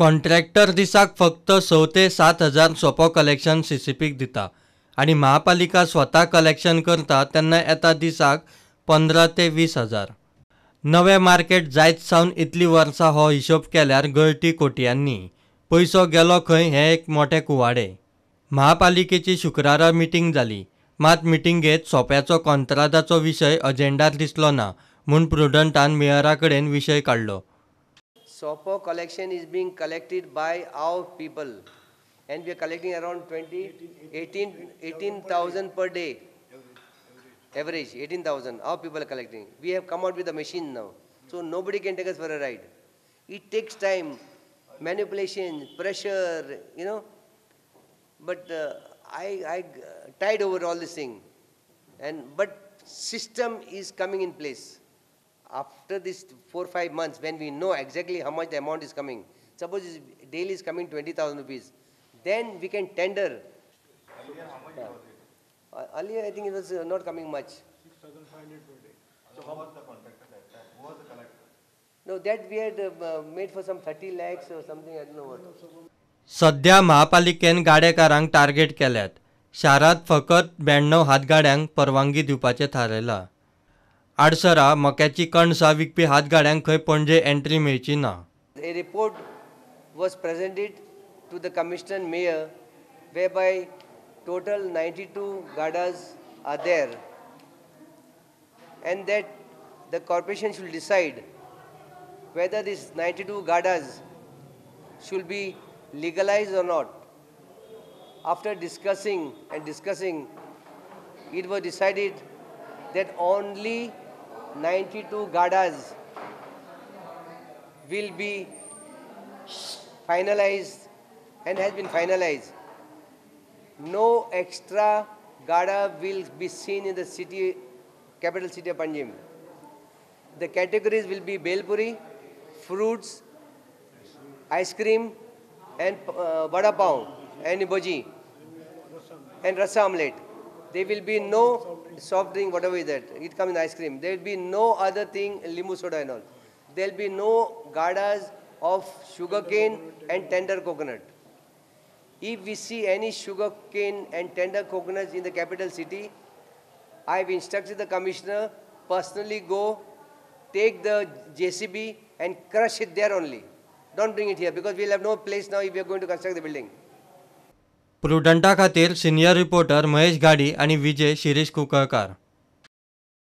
Contractor दिसाक फक्त 6 ते 7 हजार सोपो कलेक्शन CCPक दिता आणि महापालिका स्वता कलेक्शन करता तेन्ना येता दिसाक 15 ते 20 हजार. नवे मार्केट जायत सावन इतली वर्सां हो हिशोब केल्यार गळटी कोटयांनी. पयसो गेलो खंय हें एक मोठे कुवाडे. महापालिकेची शुक्रारा मिटींग जाली, मात मिटींगेत सोप्याचो कंत्राटाचो विशय अजेंडार दिसलो ना म्हूण प्रुडंटान मेयरा कडेन विशय काडलो. Sopo collection is being collected by our people, and we are collecting around 18,000 per day. Average 18,000. Our people are collecting. We have come out with a machine now, so nobody can take us for a ride. It takes time, manipulation, pressure, But I tied over all this thing, but system is coming in place. After this 4-5 months, when we know exactly how much the amount is coming, suppose daily is coming 20,000 rupees, then we can tender. Earlier, how much was it? Earlier, I think it was not coming much. 6,500 per day. So how was the contractor that time? Who was the collector? No, that we had made for some 30 lakhs or something, I don't know what. सध्या महापालिकेन गाडेकारांक target केल्यात. शारांत फकत 92 हातगाड्यांक परवानगी दिवपाचें थारायला. आडसरा मक्याची कणसां विकपी हातगाड्यांक खंय पणजे एंट्री मेळची ना. A report was presented to the commissioner mayor whereby total 92 gadas are there, and that the corporation should decide whether these 92 gadas should be legalized or not. After discussing, it was decided that only 92 gadas will be finalized and has been finalized. No extra gada will be seen in the capital city of Panaji. The categories will be belpuri, fruits, ice cream, and vada pav, and bhaji, and rasa omelette. There will be no soft drink, whatever is that. It comes in ice cream. There will be no other thing, limu soda and all. There will be no gadas of sugarcane and tender coconut. If we see any sugarcane and tender coconuts in the capital city, I have instructed the commissioner personally go, take the JCB and crush it there only. Don't bring it here because we will have no place now if we are going to construct the building. प्रुडंटा खातीर senior reporter Mahesh गाडी आणि विजय शिरीष कुंकळकार.